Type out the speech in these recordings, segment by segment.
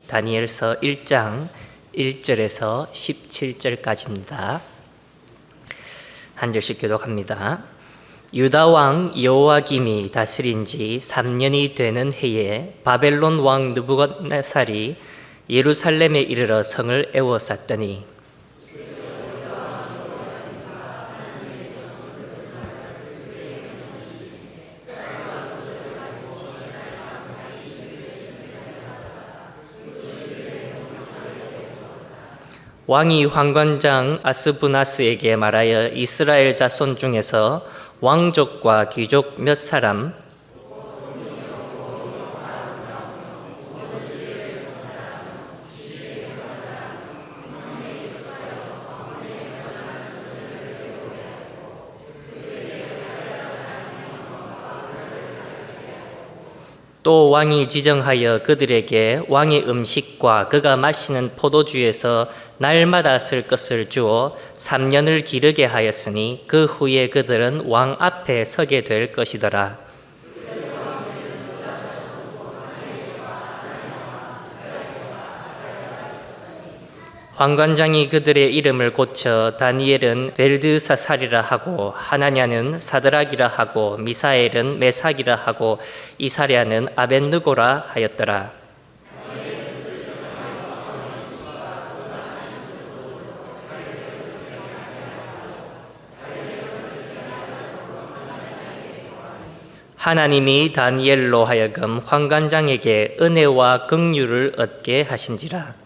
다니엘서 1장 1절에서 17절까지입니다. 한 절씩 교독합니다. 유다 왕 여호야김이 다스린 지 3년이 되는 해에 바벨론 왕 느부갓네살이 예루살렘에 이르러 성을 에워쌌더니 왕이 환관장 아스부나스에게 말하여 이스라엘 자손 중에서 왕족과 귀족 몇 사람 또 왕이 지정하여 그들에게 왕의 음식과 그가 마시는 포도주에서 날마다 쓸 것을 주어 3년을 기르게 하였으니 그 후에 그들은 왕 앞에 서게 될 것이더라. 환관장이 그들의 이름을 고쳐 다니엘은 벨드사살이라 하고 하나냐는 사드락이라 하고 미사엘은 메삭이라 하고 이사랴는 아벳느고라 하였더라. 하나님이 다니엘로 하여금 환관장에게 은혜와 긍휼을 얻게 하신지라.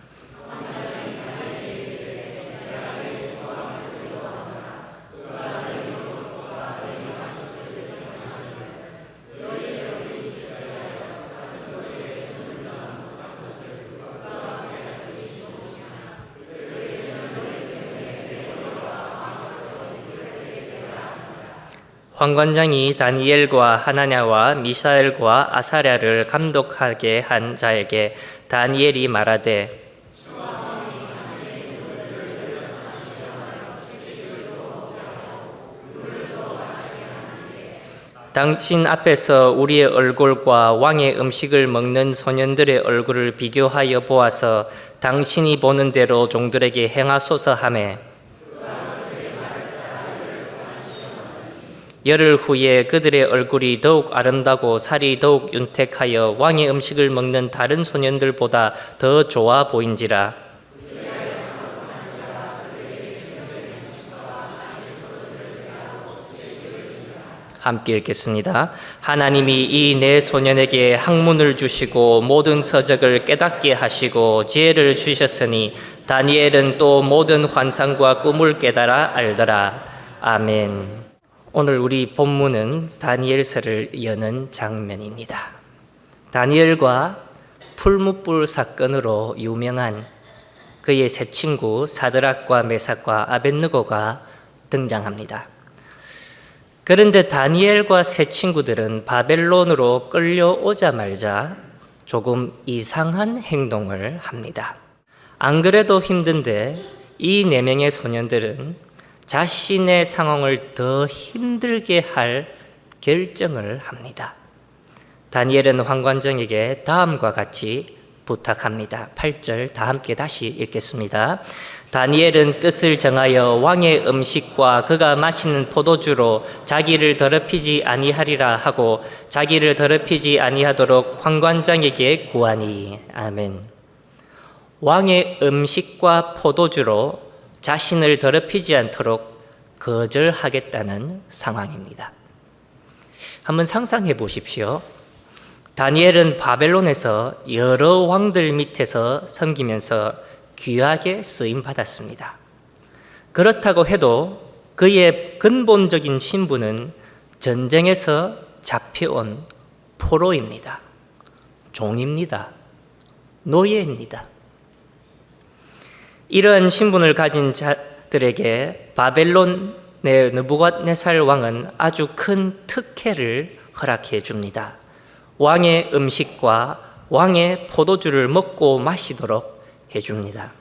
환관장이 다니엘과 하나냐와 미사엘과 아사랴를 감독하게 한 자에게 다니엘이 말하되 당신 앞에서 우리의 얼굴과 왕의 음식을 먹는 소년들의 얼굴을 비교하여 보아서 당신이 보는 대로 종들에게 행하소서 하매 열흘 후에 그들의 얼굴이 더욱 아름다고 살이 더욱 윤택하여 왕의 음식을 먹는 다른 소년들보다 더 좋아 보인지라. 함께 읽겠습니다. 하나님이 이 네 소년에게 학문을 주시고 모든 서적을 깨닫게 하시고 지혜를 주셨으니 다니엘은 또 모든 환상과 꿈을 깨달아 알더라. 아멘. 오늘 우리 본문은 다니엘서를 여는 장면입니다. 다니엘과 풀무불 사건으로 유명한 그의 세 친구 사드락과 메삭과 아벳느고가 등장합니다. 그런데 다니엘과 세 친구들은 바벨론으로 끌려오자마자 조금 이상한 행동을 합니다. 안 그래도 힘든데 이 네 명의 소년들은 자신의 상황을 더 힘들게 할 결정을 합니다. 다니엘은 환관장에게 다음과 같이 부탁합니다. 8절 다 함께 다시 읽겠습니다. 다니엘은 뜻을 정하여 왕의 음식과 그가 마시는 포도주로 자기를 더럽히지 아니하리라 하고 자기를 더럽히지 아니하도록 환관장에게 구하니. 아멘. 왕의 음식과 포도주로 자신을 더럽히지 않도록 거절하겠다는 상황입니다. 한번 상상해 보십시오. 다니엘은 바벨론에서 여러 왕들 밑에서 섬기면서 귀하게 쓰임받았습니다. 그렇다고 해도 그의 근본적인 신분은 전쟁에서 잡혀온 포로입니다. 종입니다. 노예입니다. 이러한 신분을 가진 자들에게 바벨론의 느부갓네살 왕은 아주 큰 특혜를 허락해 줍니다. 왕의 음식과 왕의 포도주를 먹고 마시도록 해줍니다.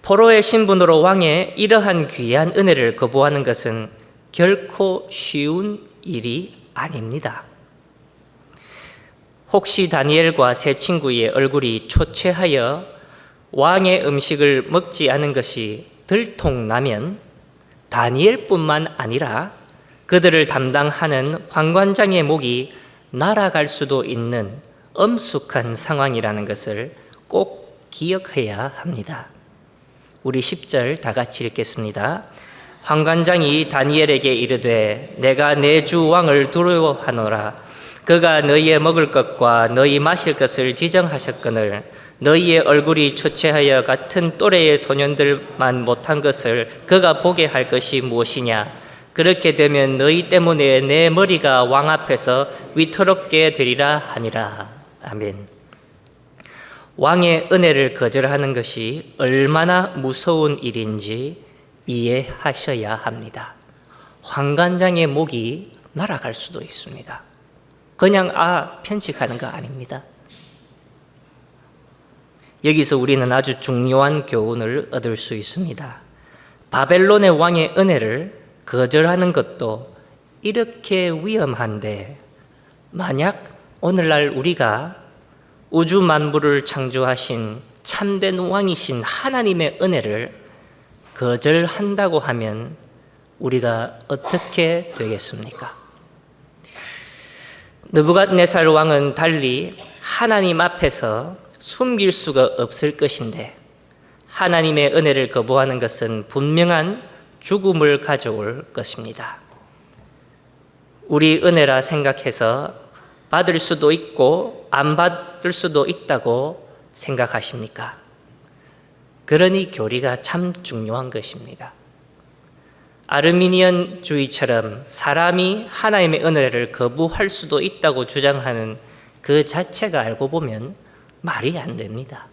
포로의 신분으로 왕의 이러한 귀한 은혜를 거부하는 것은 결코 쉬운 일이 아닙니다. 혹시 다니엘과 세 친구의 얼굴이 초췌하여 왕의 음식을 먹지 않은 것이 들통나면 다니엘뿐만 아니라 그들을 담당하는 환관장의 목이 날아갈 수도 있는 엄숙한 상황이라는 것을 꼭 기억해야 합니다. 우리 10절 다 같이 읽겠습니다. 환관장이 다니엘에게 이르되 내가 내 주 왕을 두려워하노라. 그가 너희의 먹을 것과 너희 마실 것을 지정하셨거늘 너희의 얼굴이 초췌하여 같은 또래의 소년들만 못한 것을 그가 보게 할 것이 무엇이냐. 그렇게 되면 너희 때문에 내 머리가 왕 앞에서 위태롭게 되리라 하니라. 아멘. 왕의 은혜를 거절하는 것이 얼마나 무서운 일인지 이해하셔야 합니다. 환관장의 목이 날아갈 수도 있습니다. 그냥 편식하는 거 아닙니다. 여기서 우리는 아주 중요한 교훈을 얻을 수 있습니다. 바벨론의 왕의 은혜를 거절하는 것도 이렇게 위험한데 만약 오늘날 우리가 우주 만물을 창조하신 참된 왕이신 하나님의 은혜를 거절한다고 하면 우리가 어떻게 되겠습니까? 느부갓네살 왕은 달리 하나님 앞에서 숨길 수가 없을 것인데 하나님의 은혜를 거부하는 것은 분명한 죽음을 가져올 것입니다. 우리 은혜라 생각해서 받을 수도 있고 안 받을 수도 있다고 생각하십니까? 그러니 교리가 참 중요한 것입니다. 아르미니언주의처럼 사람이 하나님의 은혜를 거부할 수도 있다고 주장하는 그 자체가 알고 보면 말이 안 됩니다.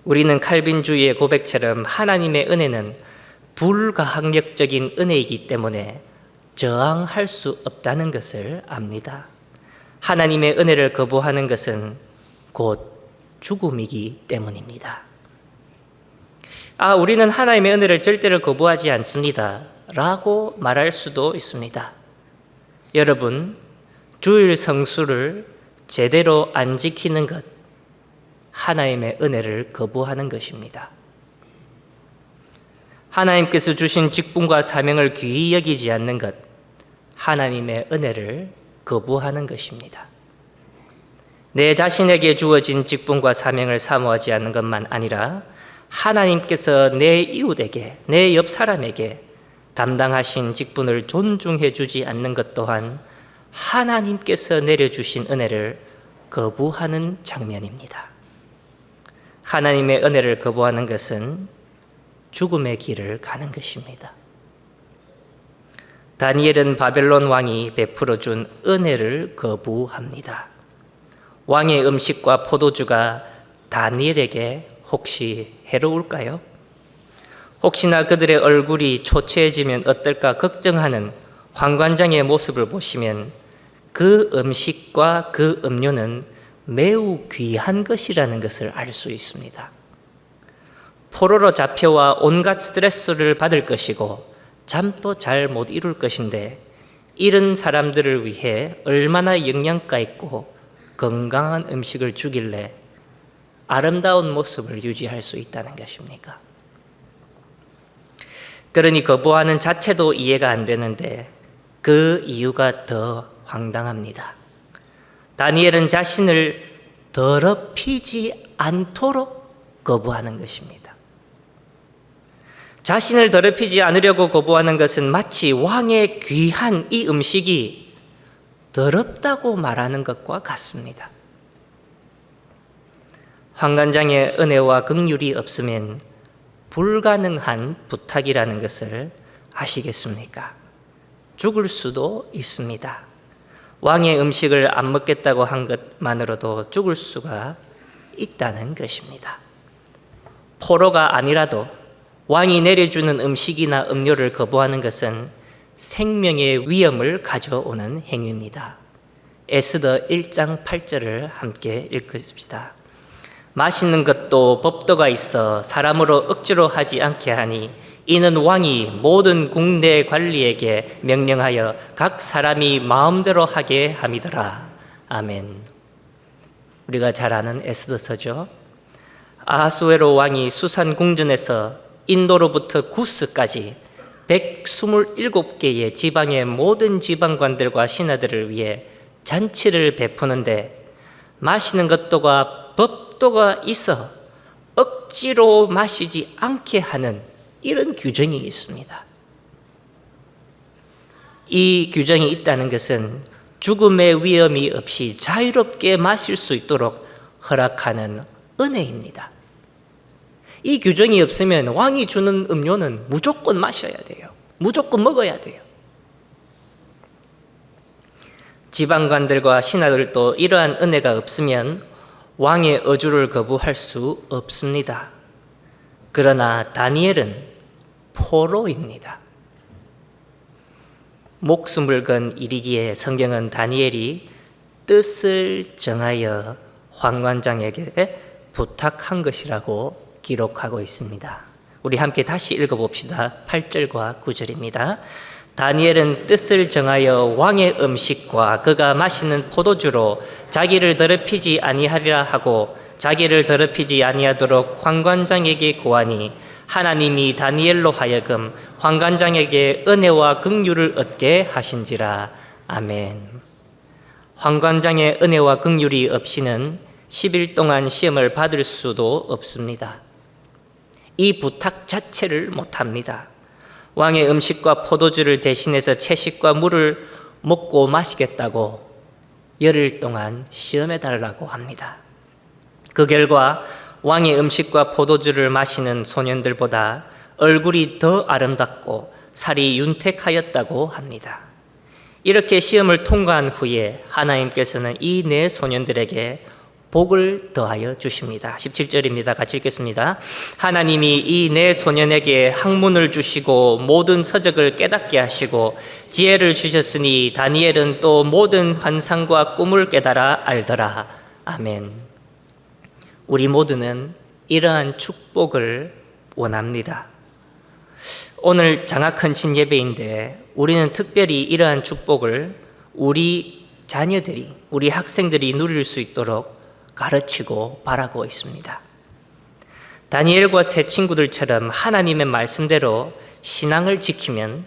우리는 칼빈주의의 고백처럼 하나님의 은혜는 불가항력적인 은혜이기 때문에 저항할 수 없다는 것을 압니다. 하나님의 은혜를 거부하는 것은 곧 죽음이기 때문입니다. 우리는 하나님의 은혜를 절대로 거부하지 않습니다 라고 말할 수도 있습니다. 여러분, 주일 성수를 제대로 안 지키는 것, 하나님의 은혜를 거부하는 것입니다. 하나님께서 주신 직분과 사명을 귀히 여기지 않는 것, 하나님의 은혜를 거부하는 것입니다. 내 자신에게 주어진 직분과 사명을 사모하지 않는 것만 아니라 하나님께서 내 이웃에게, 내 옆 사람에게 담당하신 직분을 존중해 주지 않는 것 또한 하나님께서 내려주신 은혜를 거부하는 장면입니다. 하나님의 은혜를 거부하는 것은 죽음의 길을 가는 것입니다. 다니엘은 바벨론 왕이 베풀어 준 은혜를 거부합니다. 왕의 음식과 포도주가 다니엘에게 혹시 해로울까요? 혹시나 그들의 얼굴이 초췌해지면 어떨까 걱정하는 환관장의 모습을 보시면 그 음식과 그 음료는 매우 귀한 것이라는 것을 알 수 있습니다. 포로로 잡혀와 온갖 스트레스를 받을 것이고 잠도 잘 못 이룰 것인데 이런 사람들을 위해 얼마나 영양가 있고 건강한 음식을 주길래 아름다운 모습을 유지할 수 있다는 것입니까? 그러니 거부하는 자체도 이해가 안 되는데 그 이유가 더 황당합니다. 다니엘은 자신을 더럽히지 않도록 거부하는 것입니다. 자신을 더럽히지 않으려고 거부하는 것은 마치 왕의 귀한 이 음식이 더럽다고 말하는 것과 같습니다. 환관장의 은혜와 긍휼이 없으면 불가능한 부탁이라는 것을 아시겠습니까? 죽을 수도 있습니다. 왕의 음식을 안 먹겠다고 한 것만으로도 죽을 수가 있다는 것입니다. 포로가 아니라도 왕이 내려주는 음식이나 음료를 거부하는 것은 생명의 위험을 가져오는 행위입니다. 에스더 1장 8절을 함께 읽읍시다. 맛있는 것도 법도가 있어 사람으로 억지로 하지 않게 하니 이는 왕이 모든 국내 관리에게 명령하여 각 사람이 마음대로 하게 함이더라. 아멘. 우리가 잘 아는 에스더서죠. 아하수에로 왕이 수산 궁전에서 인도로부터 구스까지 127개의 지방의 모든 지방관들과 신하들을 위해 잔치를 베푸는데 마시는 것도가 법도가 있어 억지로 마시지 않게 하는 이런 규정이 있습니다. 이 규정이 있다는 것은 죽음의 위험이 없이 자유롭게 마실 수 있도록 허락하는 은혜입니다. 이 규정이 없으면 왕이 주는 음료는 무조건 마셔야 돼요. 무조건 먹어야 돼요. 지방관들과 신하들도 이러한 은혜가 없으면 왕의 어주를 거부할 수 없습니다. 그러나 다니엘은 포로입니다. 목숨을 건 일이기에 성경은 다니엘이 뜻을 정하여 환관장에게 부탁한 것이라고 기록하고 있습니다. 우리 함께 다시 읽어봅시다. 8절과 9절입니다. 다니엘은 뜻을 정하여 왕의 음식과 그가 마시는 포도주로 자기를 더럽히지 아니하리라 하고 자기를 더럽히지 아니하도록 환관장에게 고하니 하나님이 다니엘로 하여금 환관장에게 은혜와 긍휼을 얻게 하신지라. 아멘. 환관장의 은혜와 긍휼이 없이는 10일 동안 시험을 받을 수도 없습니다. 이 부탁 자체를 못합니다. 왕의 음식과 포도주를 대신해서 채식과 물을 먹고 마시겠다고 열흘 동안 시험해 달라고 합니다. 그 결과 왕의 음식과 포도주를 마시는 소년들보다 얼굴이 더 아름답고 살이 윤택하였다고 합니다. 이렇게 시험을 통과한 후에 하나님께서는 이 네 소년들에게 복을 더하여 주십니다. 17절입니다. 같이 읽겠습니다. 하나님이 이 네 소년에게 학문을 주시고 모든 서적을 깨닫게 하시고 지혜를 주셨으니 다니엘은 또 모든 환상과 꿈을 깨달아 알더라. 아멘. 우리 모두는 이러한 축복을 원합니다. 오늘 장학헌신 예배인데 우리는 특별히 이러한 축복을 우리 자녀들이, 우리 학생들이 누릴 수 있도록 가르치고 바라고 있습니다. 다니엘과 세 친구들처럼 하나님의 말씀대로 신앙을 지키면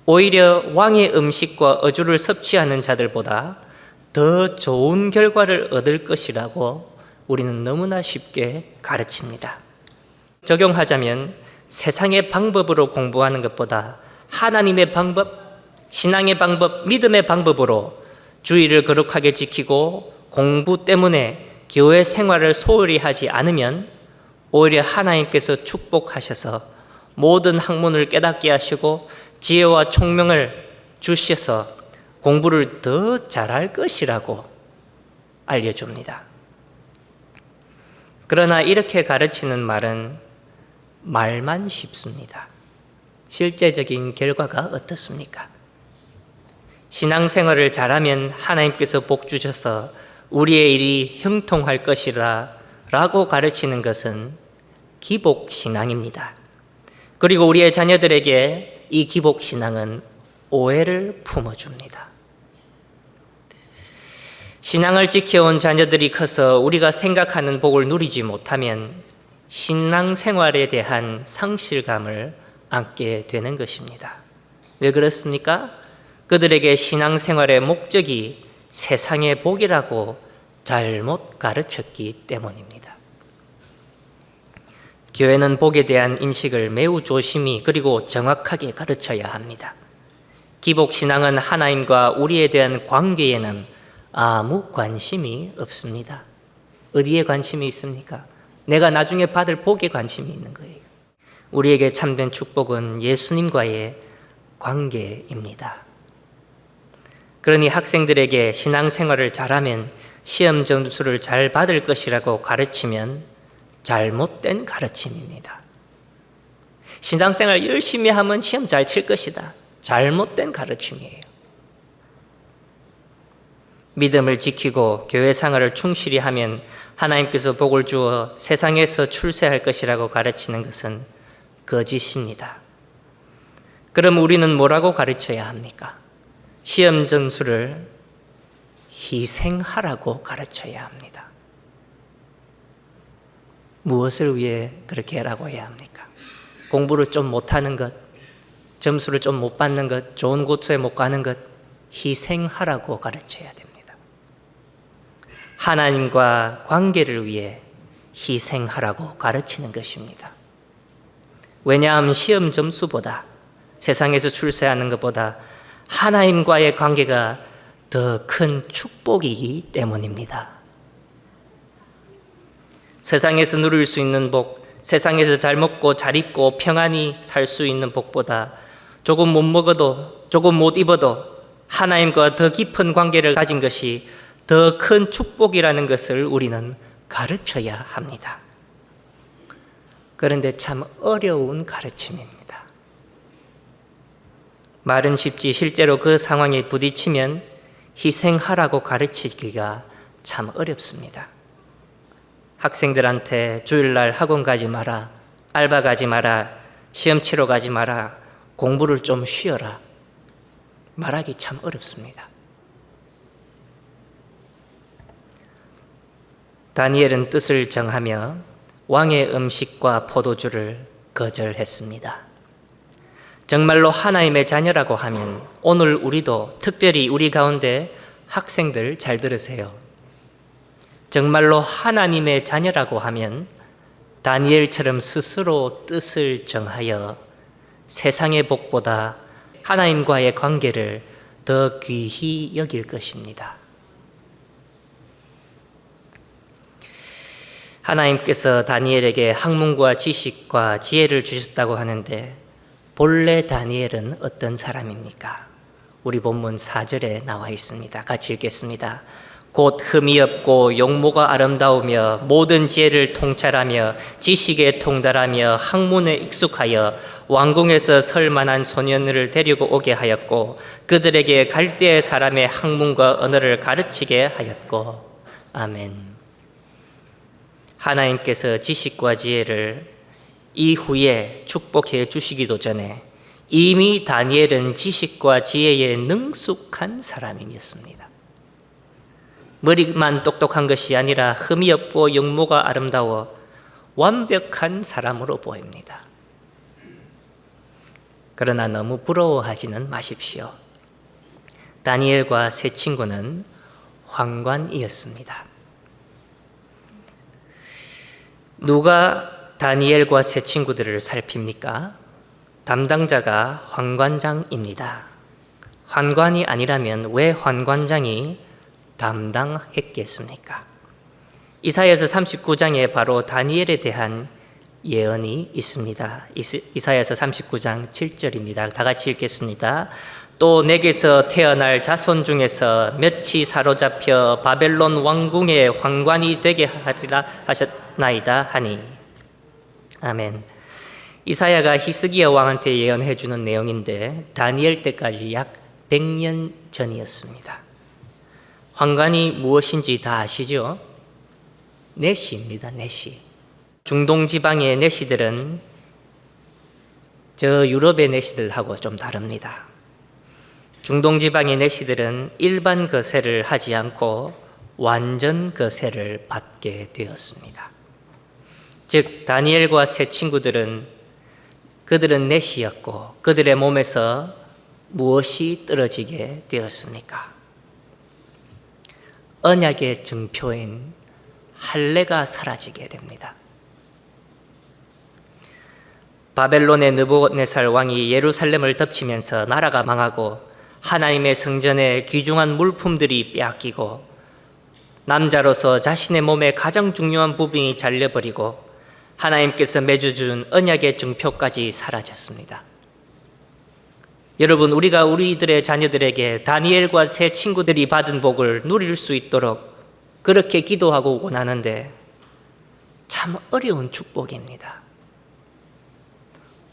오히려 왕의 음식과 어주를 섭취하는 자들보다 더 좋은 결과를 얻을 것이라고 우리는 너무나 쉽게 가르칩니다. 적용하자면 세상의 방법으로 공부하는 것보다 하나님의 방법, 신앙의 방법, 믿음의 방법으로 주의를 거룩하게 지키고 공부 때문에 교회 생활을 소홀히 하지 않으면 오히려 하나님께서 축복하셔서 모든 학문을 깨닫게 하시고 지혜와 총명을 주셔서 공부를 더 잘할 것이라고 알려줍니다. 그러나 이렇게 가르치는 말은 말만 쉽습니다. 실제적인 결과가 어떻습니까? 신앙생활을 잘하면 하나님께서 복 주셔서 우리의 일이 형통할 것이라 라고 가르치는 것은 기복신앙입니다. 그리고 우리의 자녀들에게 이 기복신앙은 오해를 품어줍니다. 신앙을 지켜온 자녀들이 커서 우리가 생각하는 복을 누리지 못하면 신앙생활에 대한 상실감을 안게 되는 것입니다. 왜 그렇습니까? 그들에게 신앙생활의 목적이 세상의 복이라고 잘못 가르쳤기 때문입니다. 교회는 복에 대한 인식을 매우 조심히 그리고 정확하게 가르쳐야 합니다. 기복신앙은 하나님과 우리에 대한 관계에는 아무 관심이 없습니다. 어디에 관심이 있습니까? 내가 나중에 받을 복에 관심이 있는 거예요. 우리에게 참된 축복은 예수님과의 관계입니다. 그러니 학생들에게 신앙생활을 잘하면 시험 점수를 잘 받을 것이라고 가르치면 잘못된 가르침입니다. 신앙생활 열심히 하면 시험 잘 칠 것이다. 잘못된 가르침이에요. 믿음을 지키고 교회 생활을 충실히 하면 하나님께서 복을 주어 세상에서 출세할 것이라고 가르치는 것은 거짓입니다. 그럼 우리는 뭐라고 가르쳐야 합니까? 시험 점수를 희생하라고 가르쳐야 합니다. 무엇을 위해 그렇게 하라고 해야 합니까? 공부를 좀 못하는 것, 점수를 좀 못 받는 것, 좋은 곳에 못 가는 것, 희생하라고 가르쳐야 됩니다. 하나님과 관계를 위해 희생하라고 가르치는 것입니다. 왜냐하면 시험 점수보다, 세상에서 출세하는 것보다 하나님과의 관계가 더 큰 축복이기 때문입니다. 세상에서 누릴 수 있는 복, 세상에서 잘 먹고 잘 입고 평안히 살 수 있는 복보다 조금 못 먹어도, 조금 못 입어도 하나님과 더 깊은 관계를 가진 것이 더 큰 축복이라는 것을 우리는 가르쳐야 합니다. 그런데 참 어려운 가르침입니다. 말은 쉽지 실제로 그 상황에 부딪히면 희생하라고 가르치기가 참 어렵습니다. 학생들한테 주일날 학원 가지 마라, 알바 가지 마라, 시험 치러 가지 마라, 공부를 좀 쉬어라 말하기 참 어렵습니다. 다니엘은 뜻을 정하며 왕의 음식과 포도주를 거절했습니다. 정말로 하나님의 자녀라고 하면 오늘 우리도, 특별히 우리 가운데 학생들 잘 들으세요. 정말로 하나님의 자녀라고 하면 다니엘처럼 스스로 뜻을 정하여 세상의 복보다 하나님과의 관계를 더 귀히 여길 것입니다. 하나님께서 다니엘에게 학문과 지식과 지혜를 주셨다고 하는데 본래 다니엘은 어떤 사람입니까? 우리 본문 4절에 나와 있습니다. 같이 읽겠습니다. 곧 흠이 없고 용모가 아름다우며 모든 지혜를 통찰하며 지식에 통달하며 학문에 익숙하여 왕궁에서 설 만한 소년을 데리고 오게 하였고 그들에게 갈대아 사람의 학문과 언어를 가르치게 하였고. 아멘. 하나님께서 지식과 지혜를 이후에 축복해 주시기도 전에 이미 다니엘은 지식과 지혜에 능숙한 사람이었습니다. 머리만 똑똑한 것이 아니라 흠이 없고 용모가 아름다워 완벽한 사람으로 보입니다. 그러나 너무 부러워하지는 마십시오. 다니엘과 세 친구는 환관이었습니다. 누가 다니엘과 세 친구들을 살핍니까? 담당자가 환관장입니다. 환관이 아니라면 왜 환관장이 담당했겠습니까? 이사야서 39장에 바로 다니엘에 대한 예언이 있습니다. 이사야서 39장 7절입니다. 다 같이 읽겠습니다. 또 내게서 태어날 자손 중에서 몇이 사로잡혀 바벨론 왕궁의 환관이 되게 하리라 하셨나이다 하니. 아멘. 이사야가 히스기야 왕한테 예언해 주는 내용인데 다니엘 때까지 약 100년 전이었습니다. 환관이 무엇인지 다 아시죠? 내시입니다. 내시. 중동 지방의 내시들은 저 유럽의 내시들하고 좀 다릅니다. 중동 지방의 내시들은 일반 거세를 하지 않고 완전 거세를 받게 되었습니다. 즉 다니엘과 세 친구들은 그들은 내시였고 그들의 몸에서 무엇이 떨어지게 되었습니까? 언약의 증표인 할례가 사라지게 됩니다. 바벨론의 느부갓네살 왕이 예루살렘을 덮치면서 나라가 망하고 하나님의 성전에 귀중한 물품들이 빼앗기고 남자로서 자신의 몸의 가장 중요한 부분이 잘려버리고 하나님께서 맺어 준 언약의 증표까지 사라졌습니다. 여러분, 우리가 우리들의 자녀들에게 다니엘과 세 친구들이 받은 복을 누릴 수 있도록 그렇게 기도하고 원하는데 참 어려운 축복입니다.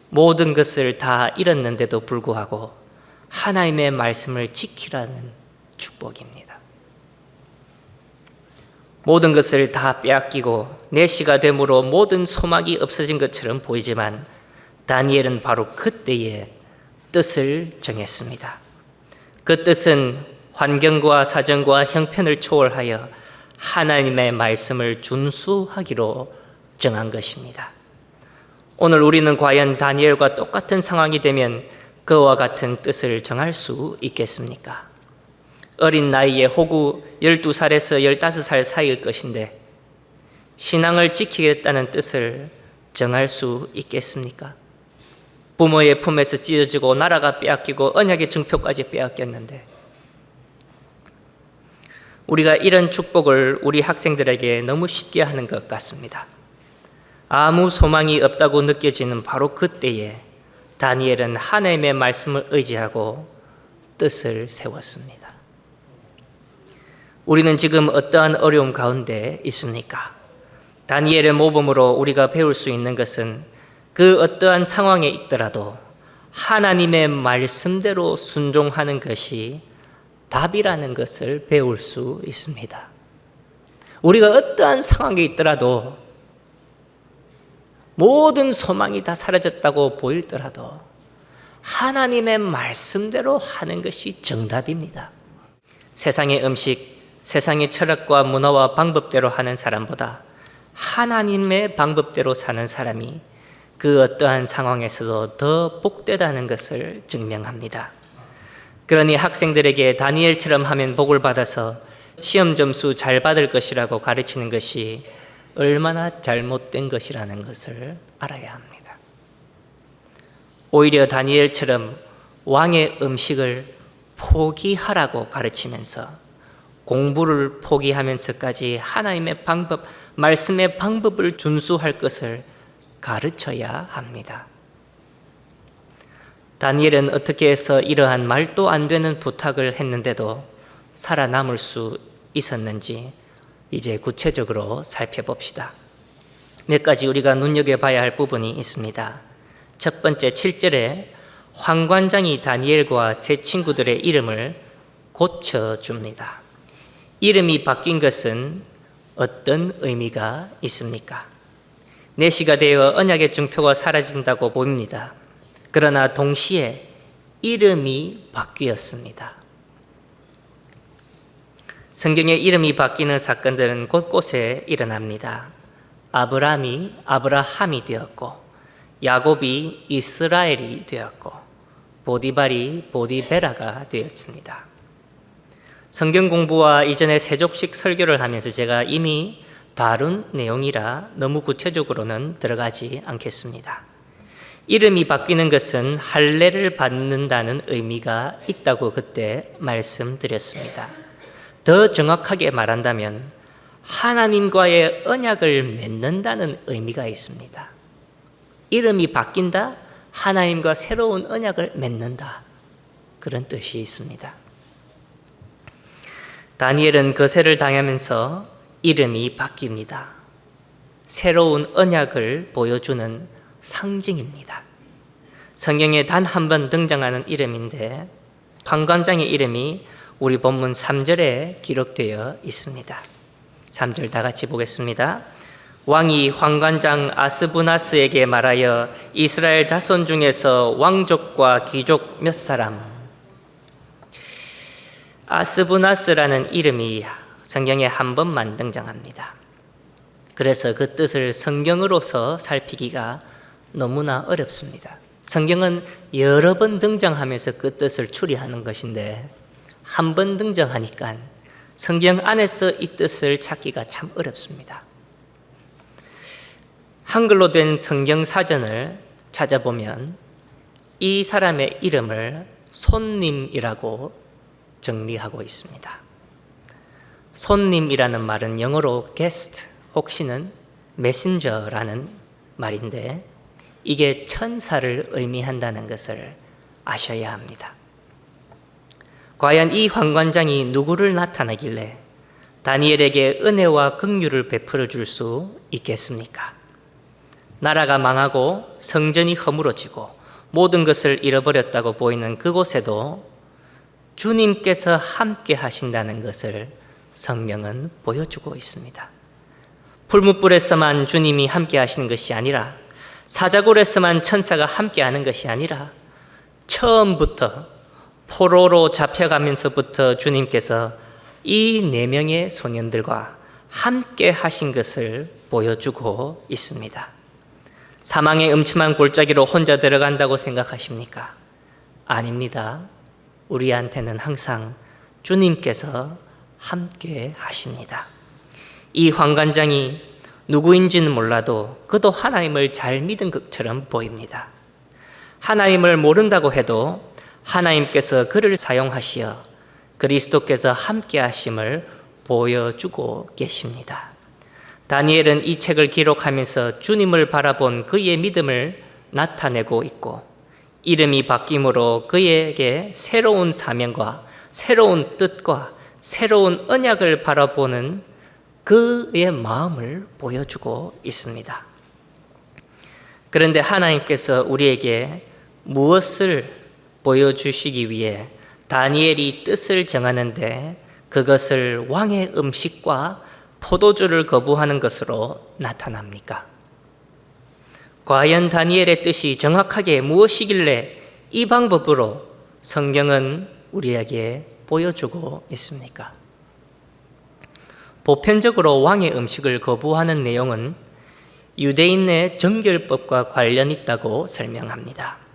모든 것을 다 잃었는데도 불구하고 하나님의 말씀을 지키라는 축복입니다. 모든 것을 다 빼앗기고 내시가 됨으로 모든 소망이 없어진 것처럼 보이지만 다니엘은 바로 그때에 뜻을 정했습니다. 그 뜻은 환경과 사정과 형편을 초월하여 하나님의 말씀을 준수하기로 정한 것입니다. 오늘 우리는 과연 다니엘과 똑같은 상황이 되면 그와 같은 뜻을 정할 수 있겠습니까? 어린 나이에 호구 12살에서 15살 사이일 것인데 신앙을 지키겠다는 뜻을 정할 수 있겠습니까? 부모의 품에서 찢어지고 나라가 빼앗기고 언약의 증표까지 빼앗겼는데 우리가 이런 축복을 우리 학생들에게 너무 쉽게 하는 것 같습니다. 아무 소망이 없다고 느껴지는 바로 그때에 다니엘은 하나님의 말씀을 의지하고 뜻을 세웠습니다. 우리는 지금 어떠한 어려움 가운데 있습니까? 다니엘의 모범으로 우리가 배울 수 있는 것은 그 어떠한 상황에 있더라도 하나님의 말씀대로 순종하는 것이 답이라는 것을 배울 수 있습니다. 우리가 어떠한 상황에 있더라도 모든 소망이 다 사라졌다고 보일더라도 하나님의 말씀대로 하는 것이 정답입니다. 세상의 음식, 세상의 철학과 문화와 방법대로 하는 사람보다 하나님의 방법대로 사는 사람이 그 어떠한 상황에서도 더 복되다는 것을 증명합니다. 그러니 학생들에게 다니엘처럼 하면 복을 받아서 시험 점수 잘 받을 것이라고 가르치는 것이 얼마나 잘못된 것이라는 것을 알아야 합니다. 오히려 다니엘처럼 왕의 음식을 포기하라고 가르치면서 공부를 포기하면서까지 하나님의 방법, 말씀의 방법을 준수할 것을 가르쳐야 합니다. 다니엘은 어떻게 해서 이러한 말도 안 되는 부탁을 했는데도 살아남을 수 있었는지 이제 구체적으로 살펴봅시다. 몇 가지 우리가 눈여겨봐야 할 부분이 있습니다. 첫 번째 7절에 환관장이 다니엘과 세 친구들의 이름을 고쳐줍니다. 이름이 바뀐 것은 어떤 의미가 있습니까? 내시가 되어 언약의 증표가 사라진다고 보입니다. 그러나 동시에 이름이 바뀌었습니다. 성경의 이름이 바뀌는 사건들은 곳곳에 일어납니다. 아브라함이 아브라함이 되었고, 야곱이 이스라엘이 되었고, 보디발이 보디베라가 되었습니다. 성경 공부와 이전에 세족식 설교를 하면서 제가 이미 다룬 내용이라 너무 구체적으로는 들어가지 않겠습니다. 이름이 바뀌는 것은 할례를 받는다는 의미가 있다고 그때 말씀드렸습니다. 더 정확하게 말한다면 하나님과의 언약을 맺는다는 의미가 있습니다. 이름이 바뀐다, 하나님과 새로운 언약을 맺는다, 그런 뜻이 있습니다. 다니엘은 거세를 당하면서 이름이 바뀝니다. 새로운 언약을 보여주는 상징입니다. 성경에 단 한 번 등장하는 이름인데 환관장의 이름이 우리 본문 3절에 기록되어 있습니다. 3절 다 같이 보겠습니다. 왕이 환관장 아스부나스에게 말하여 이스라엘 자손 중에서 왕족과 귀족 몇 사람. 아스부나스라는 이름이 성경에 한 번만 등장합니다. 그래서 그 뜻을 성경으로서 살피기가 너무나 어렵습니다. 성경은 여러 번 등장하면서 그 뜻을 추리하는 것인데 한 번 등장하니까 성경 안에서 이 뜻을 찾기가 참 어렵습니다. 한글로 된 성경 사전을 찾아보면 이 사람의 이름을 손님이라고 정리하고 있습니다. 손님이라는 말은 영어로 guest 혹시는 messenger라는 말인데 이게 천사를 의미한다는 것을 아셔야 합니다. 과연 이 환관장이 누구를 나타내길래 다니엘에게 은혜와 긍휼을 베풀어 줄 수 있겠습니까? 나라가 망하고 성전이 허물어지고 모든 것을 잃어버렸다고 보이는 그곳에도 주님께서 함께 하신다는 것을 성경은 보여주고 있습니다. 풀무불에서만 주님이 함께 하시는 것이 아니라 사자굴에서만 천사가 함께 하는 것이 아니라 처음부터 포로로 잡혀가면서부터 주님께서 이 4명의 소년들과 함께 하신 것을 보여주고 있습니다. 사망의 음침한 골짜기로 혼자 들어간다고 생각하십니까? 아닙니다. 우리한테는 항상 주님께서 함께 하십니다. 이 환관장이 누구인지는 몰라도 그도 하나님을 잘 믿은 것처럼 보입니다. 하나님을 모른다고 해도 하나님께서 그를 사용하시어 그리스도께서 함께 하심을 보여주고 계십니다. 다니엘은 이 책을 기록하면서 주님을 바라본 그의 믿음을 나타내고 있고 이름이 바뀜으로 그에게 새로운 사명과 새로운 뜻과 새로운 언약을 바라보는 그의 마음을 보여주고 있습니다. 그런데 하나님께서 우리에게 무엇을 보여주시기 위해 다니엘이 뜻을 정하는데 그것을 왕의 음식과 포도주를 거부하는 것으로 나타납니까? 과연 다니엘의 뜻이 정확하게 무엇이길래 이 방법으로 성경은 우리에게 보여주고 있습니까? 보편적으로 왕의 음식을 거부하는 내용은 유대인의 정결법과 관련 있다고 설명합니다.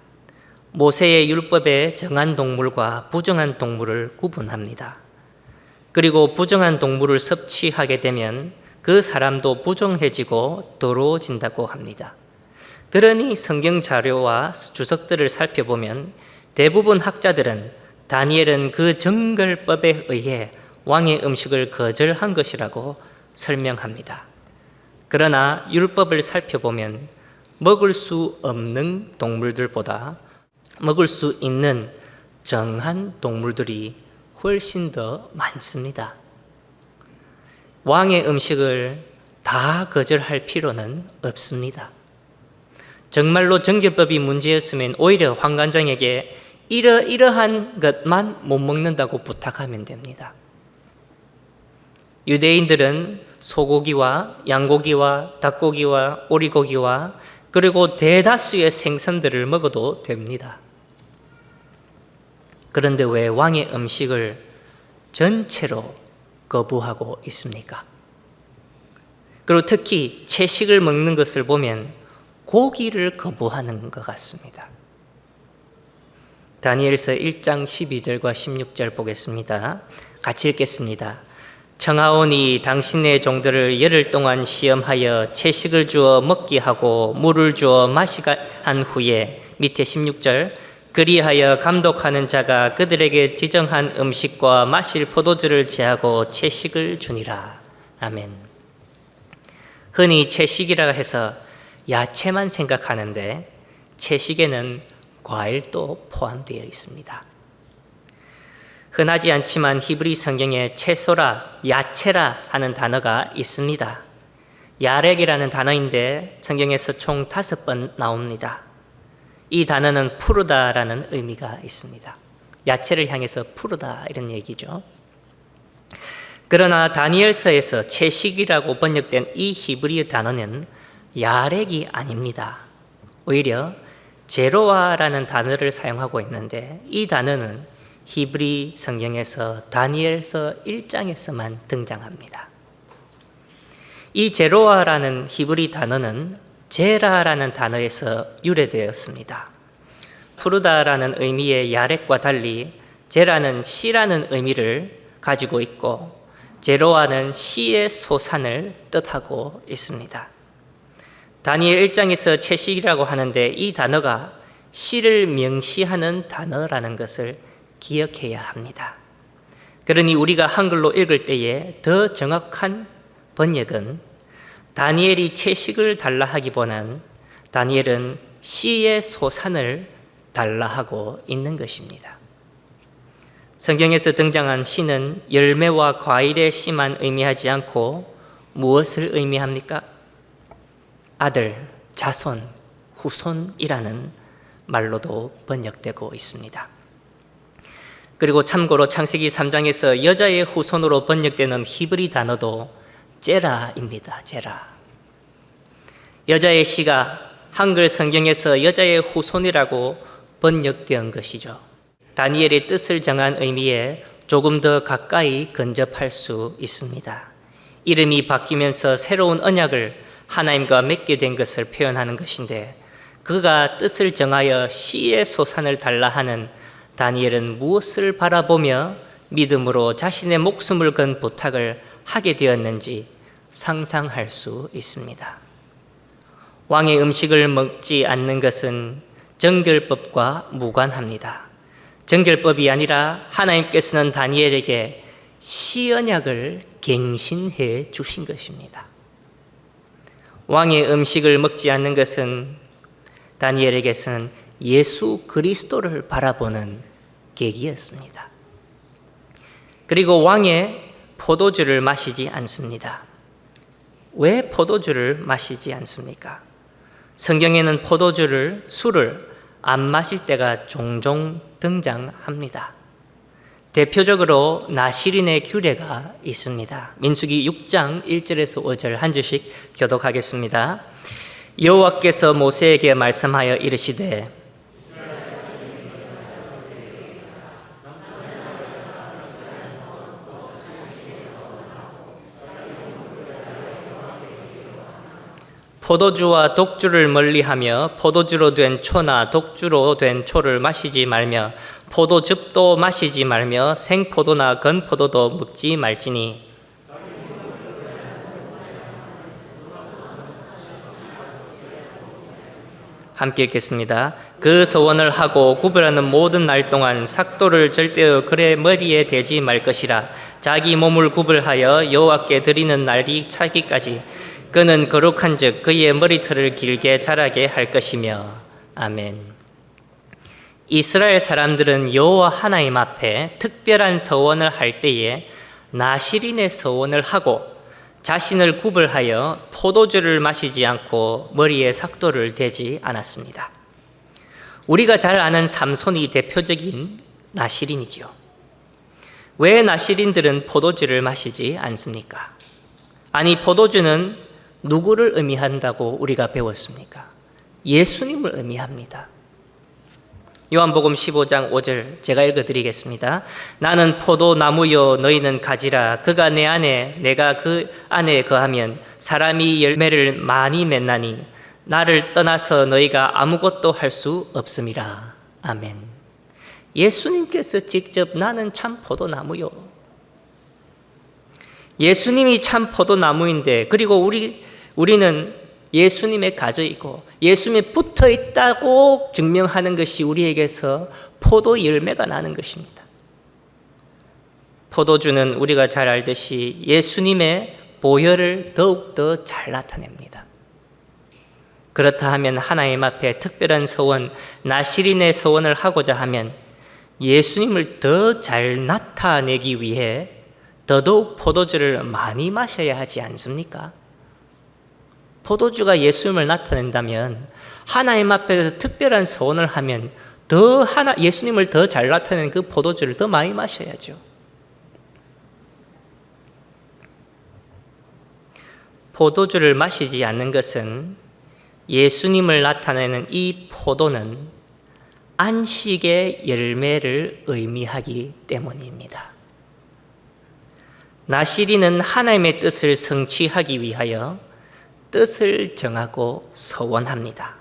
모세의 율법에 정한 동물과 부정한 동물을 구분합니다. 그리고 부정한 동물을 섭취하게 되면 그 사람도 부정해지고 더러워진다고 합니다. 그러니 성경 자료와 주석들을 살펴보면 대부분 학자들은 다니엘은 그 정결법에 의해 왕의 음식을 거절한 것이라고 설명합니다. 그러나 율법을 살펴보면 먹을 수 없는 동물들보다 먹을 수 있는 정한 동물들이 훨씬 더 많습니다. 왕의 음식을 다 거절할 필요는 없습니다. 정말로 정결법이 문제였으면 오히려 환관장에게 이러이러한 것만 못 먹는다고 부탁하면 됩니다. 유대인들은 소고기와 양고기와 닭고기와 오리고기와 그리고 대다수의 생선들을 먹어도 됩니다. 그런데 왜 왕의 음식을 전체로 거부하고 있습니까? 그리고 특히 채식을 먹는 것을 보면 고기를 거부하는 것 같습니다. 다니엘서 1장 12절과 16절 보겠습니다. 같이 읽겠습니다. 청하오니 당신의 종들을 열흘 동안 시험하여 채식을 주어 먹게 하고 물을 주어 마시게 한 후에 밑에 16절 그리하여 감독하는 자가 그들에게 지정한 음식과 마실 포도주를 제하고 채식을 주니라. 아멘. 흔히 채식이라 해서 야채만 생각하는데 채식에는 과일도 포함되어 있습니다. 흔하지 않지만 히브리 성경에 채소라, 야채라 하는 단어가 있습니다. 야렉이라는 단어인데 성경에서 총 5번 나옵니다. 이 단어는 푸르다라는 의미가 있습니다. 야채를 향해서 푸르다 이런 얘기죠. 그러나 다니엘서에서 채식이라고 번역된 이 히브리 단어는 야렉이 아닙니다. 오히려 제로아라는 단어를 사용하고 있는데 이 단어는 히브리 성경에서 다니엘서 1장에서만 등장합니다. 이 제로아라는 히브리 단어는 제라라는 단어에서 유래되었습니다. 푸르다라는 의미의 야렉과 달리 제라는 씨라는 의미를 가지고 있고 제로아는 씨의 소산을 뜻하고 있습니다. 다니엘 1장에서 채식이라고 하는데 이 단어가 씨를 명시하는 단어라는 것을 기억해야 합니다. 그러니 우리가 한글로 읽을 때에 더 정확한 번역은 다니엘이 채식을 달라 하기보다는 다니엘은 씨의 소산을 달라 하고 있는 것입니다. 성경에서 등장한 씨는 열매와 과일의 씨만 의미하지 않고 무엇을 의미합니까? 아들, 자손, 후손이라는 말로도 번역되고 있습니다. 그리고 참고로 창세기 3장에서 여자의 후손으로 번역되는 히브리 단어도 제라입니다. 제라. 여자의 씨가 한글 성경에서 여자의 후손이라고 번역된 것이죠. 다니엘의 뜻을 정한 의미에 조금 더 가까이 근접할 수 있습니다. 이름이 바뀌면서 새로운 언약을 하나님과 맺게 된 것을 표현하는 것인데, 그가 뜻을 정하여 씨의 소산을 달라 하는 다니엘은 무엇을 바라보며 믿음으로 자신의 목숨을 건 부탁을 하게 되었는지 상상할 수 있습니다. 왕의 음식을 먹지 않는 것은 정결법과 무관합니다. 정결법이 아니라 하나님께서는 다니엘에게 시언약을 갱신해 주신 것입니다. 왕의 음식을 먹지 않는 것은 다니엘에게서는 예수 그리스도를 바라보는 계기였습니다. 그리고 왕의 포도주를 마시지 않습니다. 왜 포도주를 마시지 않습니까? 성경에는 술을 안 마실 때가 종종 등장합니다. 대표적으로 나실인의 규례가 있습니다. 민수기 6장 1절에서 5절 한 절씩 교독하겠습니다. 여호와께서 모세에게 말씀하여 이르시되 포도주와 독주를 멀리하며 포도주로 된 초나 독주로 된 초를 마시지 말며 포도즙도 마시지 말며 생포도나 건포도도 먹지 말지니 함께 읽겠습니다. 그 서원을 하고 구별하는 모든 날 동안 삭도를 절대로 그의 머리에 대지 말 것이라. 자기 몸을 구별하여 여호와께 드리는 날이 차기까지 그는 거룩한즉 그의 머리털을 길게 자라게 할 것이며. 아멘. 이스라엘 사람들은 여호와 하나님 앞에 특별한 서원을 할 때에 나실인의 서원을 하고 자신을 구별하여 포도주를 마시지 않고 머리에 삭도를 대지 않았습니다. 우리가 잘 아는 삼손이 대표적인 나실인이죠. 왜 나실인들은 포도주를 마시지 않습니까? 아니, 포도주는 누구를 의미한다고 우리가 배웠습니까? 예수님을 의미합니다. 요한복음 15장 5절 제가 읽어드리겠습니다. 나는 포도나무요 너희는 가지라. 그가 내 안에 내가 그 안에 거하면 사람이 열매를 많이 맺나니 나를 떠나서 너희가 아무것도 할 수 없음이라. 아멘. 예수님께서 직접 나는 참 포도나무요. 예수님이 참 포도나무인데, 그리고 우리는 예수님에 가져 있고 예수님에 붙어 있다고 증명하는 것이 우리에게서 포도 열매가 나는 것입니다. 포도주는 우리가 잘 알듯이 예수님의 보혈을 더욱더 잘 나타냅니다. 그렇다 하면 하나님 앞에 특별한 서원, 나실인의 서원을 하고자 하면 예수님을 더 잘 나타내기 위해 더더욱 포도주를 많이 마셔야 하지 않습니까? 포도주가 예수님을 나타낸다면 하나님 앞에서 특별한 서원을 하면 예수님을 더 잘 나타내는 그 포도주를 더 많이 마셔야죠. 포도주를 마시지 않는 것은 예수님을 나타내는 이 포도는 안식의 열매를 의미하기 때문입니다. 나실인은 하나님의 뜻을 성취하기 위하여 뜻을 정하고 서원합니다.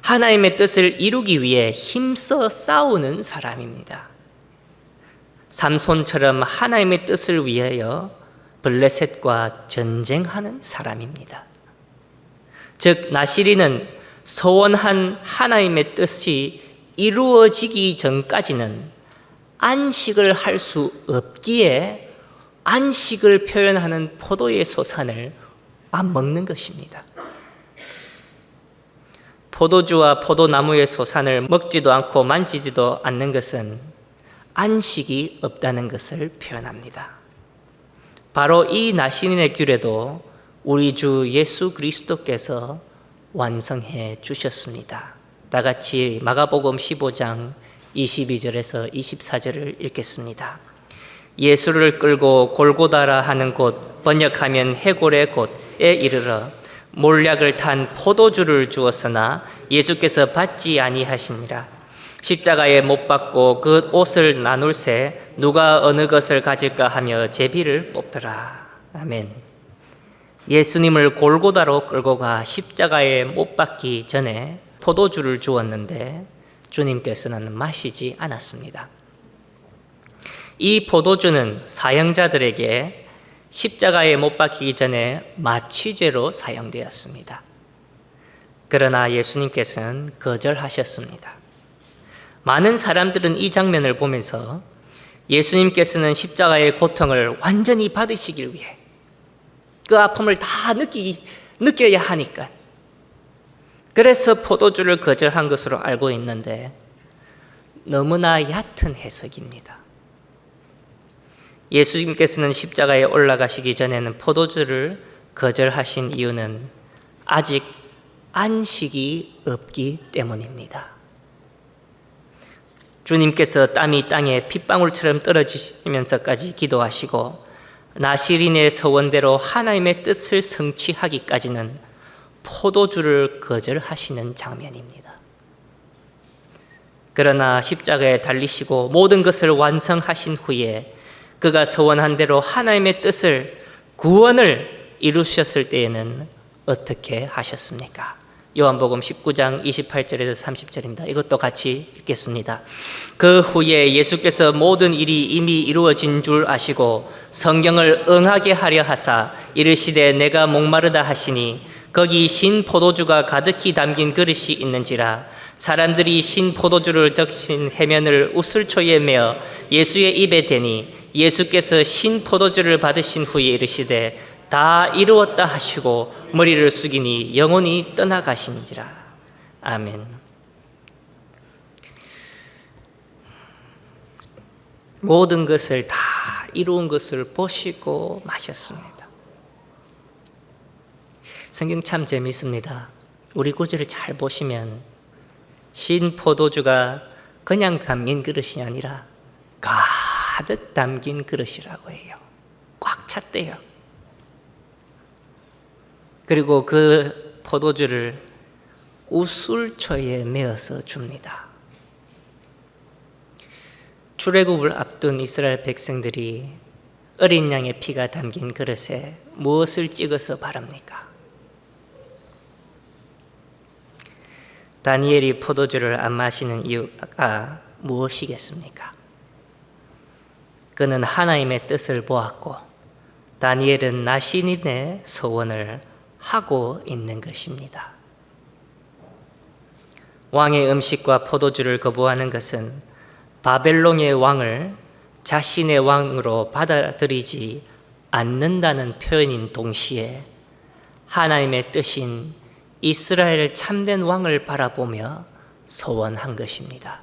하나님의 뜻을 이루기 위해 힘써 싸우는 사람입니다. 삼손처럼 하나님의 뜻을 위하여 블레셋과 전쟁하는 사람입니다. 즉, 나실인은 서원한 하나님의 뜻이 이루어지기 전까지는 안식을 할 수 없기에 안식을 표현하는 포도의 소산을 안 먹는 것입니다. 포도주와 포도나무의 소산을 먹지도 않고 만지지도 않는 것은 안식이 없다는 것을 표현합니다. 바로 이 나실인의 규례도 우리 주 예수 그리스도께서 완성해 주셨습니다. 다 같이 마가복음 15장 22절에서 24절을 읽겠습니다. 예수를 끌고 골고다라 하는 곳, 번역하면 해골의 곳에 이르러 몰약을 탄 포도주를 주었으나 예수께서 받지 아니하시니라. 십자가에 못 박고 그 옷을 나눌새 누가 어느 것을 가질까 하며 제비를 뽑더라. 아멘. 예수님을 골고다로 끌고 가 십자가에 못 박기 전에 포도주를 주었는데 주님께서는 마시지 않았습니다. 이 포도주는 사형자들에게 십자가에 못 박히기 전에 마취제로 사용되었습니다. 그러나 예수님께서는 거절하셨습니다. 많은 사람들은 이 장면을 보면서 예수님께서는 십자가의 고통을 완전히 받으시길 위해 그 아픔을 다 느껴야 하니까 그래서 포도주를 거절한 것으로 알고 있는데 너무나 얕은 해석입니다. 예수님께서는 십자가에 올라가시기 전에는 포도주를 거절하신 이유는 아직 안식이 없기 때문입니다. 주님께서 땀이 땅에 핏방울처럼 떨어지면서까지 기도하시고 나시린의 서원대로 하나님의 뜻을 성취하기까지는 포도주를 거절하시는 장면입니다. 그러나 십자가에 달리시고 모든 것을 완성하신 후에 그가 서원한 대로 하나님의 뜻을 구원을 이루셨을 때에는 어떻게 하셨습니까? 요한복음 19장 28절에서 30절입니다. 이것도 같이 읽겠습니다. 그 후에 예수께서 모든 일이 이미 이루어진 줄 아시고 성경을 응하게 하려 하사 이르시되 내가 목마르다 하시니 거기 신 포도주가 가득히 담긴 그릇이 있는지라 사람들이 신 포도주를 적신 해면을 우슬초에 메어 예수의 입에 대니 예수께서 신 포도주를 받으신 후에 이르시되 다 이루었다 하시고 머리를 숙이니 영혼이 떠나가시니라. 아멘. 모든 것을 다 이루은 것을 보시고 마셨습니다. 성경 참 재미있습니다. 우리 구절을 잘 보시면 신 포도주가 그냥 담긴 그릇이 아니라 가득 담긴 그릇이라고 해요. 꽉 찼대요. 그리고 그 포도주를 우슬초에 메어서 줍니다. 출애굽을 앞둔 이스라엘 백성들이 어린 양의 피가 담긴 그릇에 무엇을 찍어서 바릅니까? 다니엘이 포도주를 안 마시는 이유가 무엇이겠습니까? 그는 하나님의 뜻을 보았고 다니엘은 나시린의 소원을 하고 있는 것입니다. 왕의 음식과 포도주를 거부하는 것은 바벨론의 왕을 자신의 왕으로 받아들이지 않는다는 표현인 동시에 하나님의 뜻인 이스라엘 참된 왕을 바라보며 소원한 것입니다.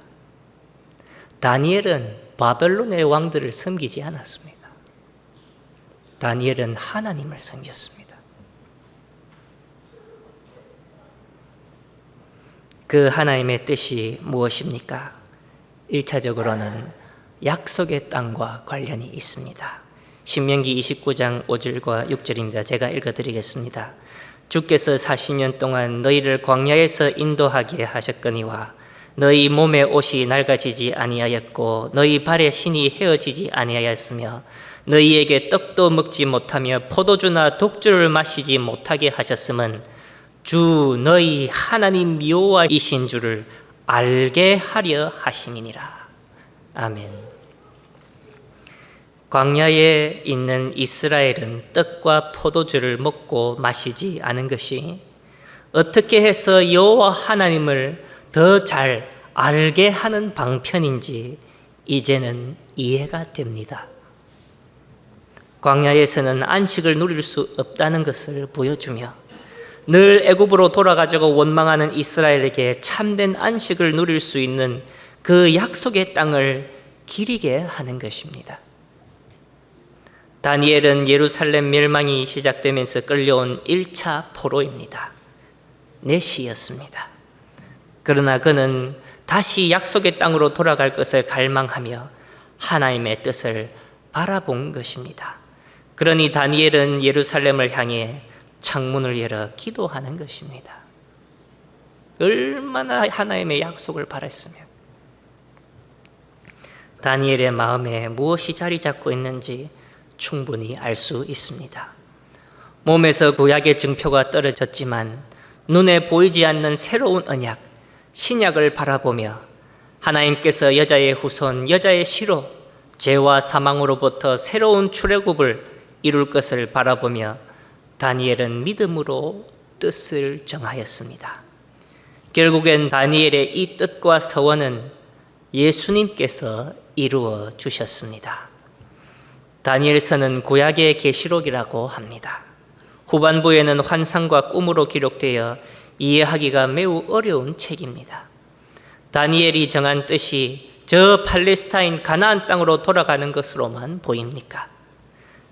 다니엘은 바벨론의 왕들을 섬기지 않았습니다. 다니엘은 하나님을 섬겼습니다. 그 하나님의 뜻이 무엇입니까? 1차적으로는 약속의 땅과 관련이 있습니다. 신명기 29장 5절과 6절입니다. 제가 읽어드리겠습니다. 주께서 40년 동안 너희를 광야에서 인도하게 하셨거니와 너희 몸의 옷이 낡아지지 아니하였고 너희 발의 신이 헤어지지 아니하였으며 너희에게 떡도 먹지 못하며 포도주나 독주를 마시지 못하게 하셨음은 주 너희 하나님 여호와이신 줄을 알게 하려 하심이니라. 아멘. 광야에 있는 이스라엘은 떡과 포도주를 먹고 마시지 않은 것이 어떻게 해서 여호와 하나님을 더 잘 알게 하는 방편인지 이제는 이해가 됩니다. 광야에서는 안식을 누릴 수 없다는 것을 보여주며 늘 애굽으로 돌아가자고 원망하는 이스라엘에게 참된 안식을 누릴 수 있는 그 약속의 땅을 기리게 하는 것입니다. 다니엘은 예루살렘 멸망이 시작되면서 끌려온 1차 포로입니다. 내시였습니다. 그러나 그는 다시 약속의 땅으로 돌아갈 것을 갈망하며 하나님의 뜻을 바라본 것입니다. 그러니 다니엘은 예루살렘을 향해 창문을 열어 기도하는 것입니다. 얼마나 하나님의 약속을 바랐으면 다니엘의 마음에 무엇이 자리 잡고 있는지 충분히 알 수 있습니다. 몸에서 구약의 증표가 떨어졌지만 눈에 보이지 않는 새로운 언약, 신약을 바라보며 하나님께서 여자의 후손, 여자의 씨로 죄와 사망으로부터 새로운 출애굽을 이룰 것을 바라보며 다니엘은 믿음으로 뜻을 정하였습니다. 결국엔 다니엘의 이 뜻과 서원은 예수님께서 이루어 주셨습니다. 다니엘서는 구약의 계시록이라고 합니다. 후반부에는 환상과 꿈으로 기록되어 이해하기가 매우 어려운 책입니다. 다니엘이 정한 뜻이 저 팔레스타인 가나안 땅으로 돌아가는 것으로만 보입니까?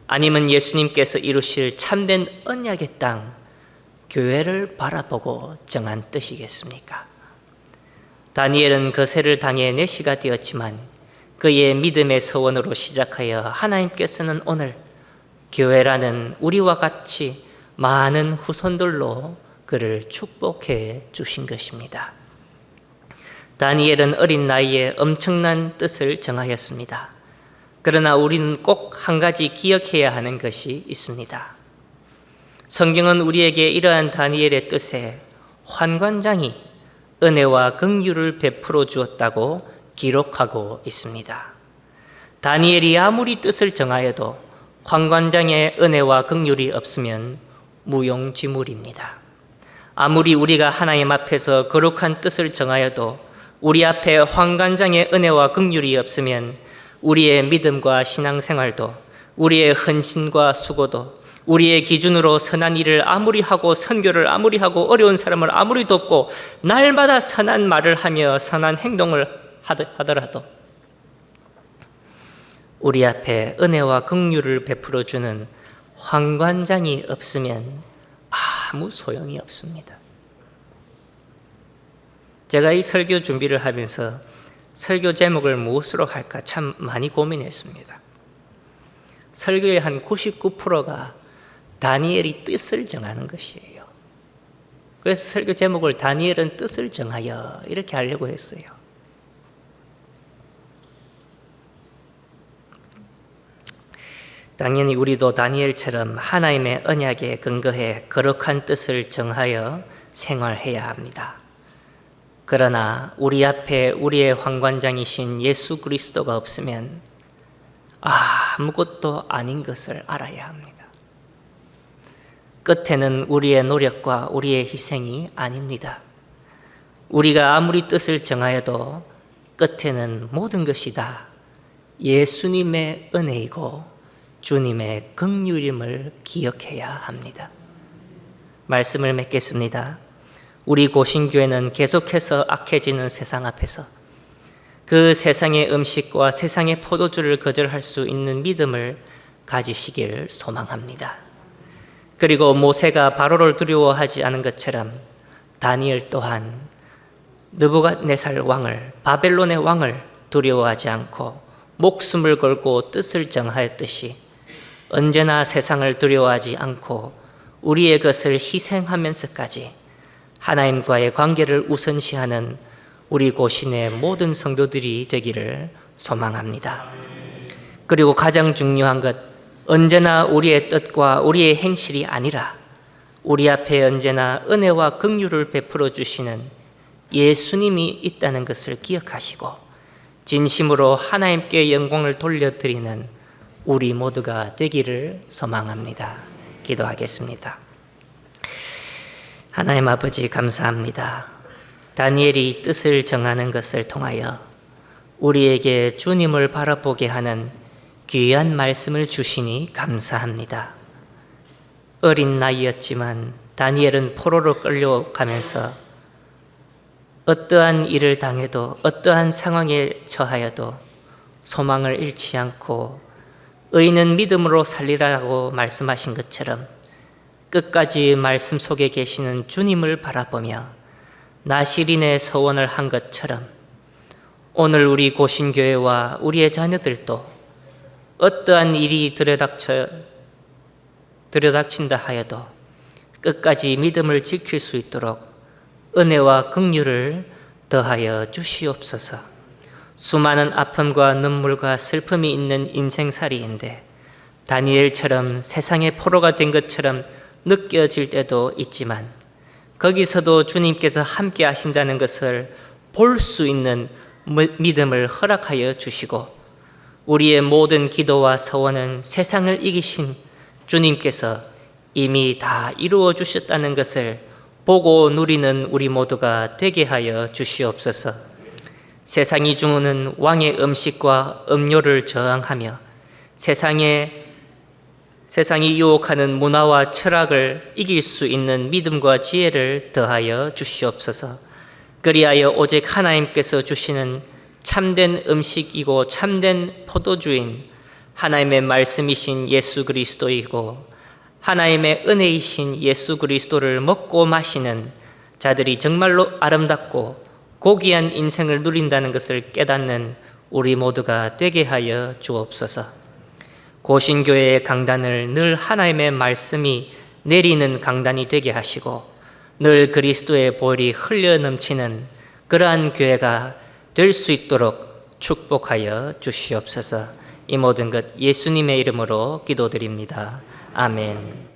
아니면 예수님께서 이루실 참된 언약의 땅, 교회를 바라보고 정한 뜻이겠습니까? 다니엘은 거세를 당해 내시가 되었지만 그의 믿음의 서원으로 시작하여 하나님께서는 오늘 교회라는 우리와 같이 많은 후손들로 그를 축복해 주신 것입니다. 다니엘은 어린 나이에 엄청난 뜻을 정하였습니다. 그러나 우리는 꼭 한 가지 기억해야 하는 것이 있습니다. 성경은 우리에게 이러한 다니엘의 뜻에 환관장이 은혜와 긍휼을 베풀어 주었다고 기록하고 있습니다. 다니엘이 아무리 뜻을 정하여도 환관장의 은혜와 긍휼이 없으면 무용지물입니다. 아무리 우리가 하나님 앞에서 거룩한 뜻을 정하여도 우리 앞에 환관장의 은혜와 긍휼이 없으면 우리의 믿음과 신앙생활도, 우리의 헌신과 수고도, 우리의 기준으로 선한 일을 아무리 하고 선교를 아무리 하고 어려운 사람을 아무리 돕고 날마다 선한 말을 하며 선한 행동을 하더라도 우리 앞에 은혜와 긍휼을 베풀어 주는 환관장이 없으면 아무 소용이 없습니다. 제가 이 설교 준비를 하면서 설교 제목을 무엇으로 할까 참 많이 고민했습니다. 설교의 한 99%가 다니엘이 뜻을 정하는 것이에요. 그래서 설교 제목을 다니엘은 뜻을 정하여 이렇게 하려고 했어요. 당연히 우리도 다니엘처럼 하나님의 언약에 근거해 거룩한 뜻을 정하여 생활해야 합니다. 그러나 우리 앞에 우리의 환관장이신 예수 그리스도가 없으면 아무것도 아닌 것을 알아야 합니다. 끝에는 우리의 노력과 우리의 희생이 아닙니다. 우리가 아무리 뜻을 정하여도 끝에는 모든 것이 다 예수님의 은혜이고 주님의 긍휼임을 기억해야 합니다. 말씀을 맺겠습니다. 우리 고신교회는 계속해서 악해지는 세상 앞에서 그 세상의 음식과 세상의 포도주를 거절할 수 있는 믿음을 가지시길 소망합니다. 그리고 모세가 바로를 두려워하지 않은 것처럼 다니엘 또한 느부갓네살 왕을, 바벨론의 왕을 두려워하지 않고 목숨을 걸고 뜻을 정하였듯이 언제나 세상을 두려워하지 않고 우리의 것을 희생하면서까지 하나님과의 관계를 우선시하는 우리 고신의 모든 성도들이 되기를 소망합니다. 그리고 가장 중요한 것, 언제나 우리의 뜻과 우리의 행실이 아니라 우리 앞에 언제나 은혜와 긍휼을 베풀어 주시는 예수님이 있다는 것을 기억하시고 진심으로 하나님께 영광을 돌려드리는 우리 모두가 되기를 소망합니다. 기도하겠습니다. 하나님 아버지 감사합니다. 다니엘이 뜻을 정하는 것을 통하여 우리에게 주님을 바라보게 하는 귀한 말씀을 주시니 감사합니다. 어린 나이였지만 다니엘은 포로로 끌려가면서 어떠한 일을 당해도 어떠한 상황에 처하여도 소망을 잃지 않고 의인은 믿음으로 살리라고 말씀하신 것처럼 끝까지 말씀 속에 계시는 주님을 바라보며 나시린의 소원을 한 것처럼 오늘 우리 고신교회와 우리의 자녀들도 어떠한 일이 들여닥친다 하여도 끝까지 믿음을 지킬 수 있도록 은혜와 긍휼을 더하여 주시옵소서. 수많은 아픔과 눈물과 슬픔이 있는 인생살이인데 다니엘처럼 세상의 포로가 된 것처럼 느껴질 때도 있지만 거기서도 주님께서 함께 하신다는 것을 볼 수 있는 믿음을 허락하여 주시고 우리의 모든 기도와 서원은 세상을 이기신 주님께서 이미 다 이루어 주셨다는 것을 보고 누리는 우리 모두가 되게 하여 주시옵소서. 세상이 주는 왕의 음식과 음료를 저항하며 세상이 유혹하는 문화와 철학을 이길 수 있는 믿음과 지혜를 더하여 주시옵소서. 그리하여 오직 하나님께서 주시는 참된 음식이고 참된 포도주인 하나님의 말씀이신 예수 그리스도이고 하나님의 은혜이신 예수 그리스도를 먹고 마시는 자들이 정말로 아름답고 고귀한 인생을 누린다는 것을 깨닫는 우리 모두가 되게 하여 주옵소서. 고신교회의 강단을 늘 하나님의 말씀이 내리는 강단이 되게 하시고 늘 그리스도의 보혈이 흘려 넘치는 그러한 교회가 될 수 있도록 축복하여 주시옵소서. 이 모든 것 예수님의 이름으로 기도드립니다. 아멘.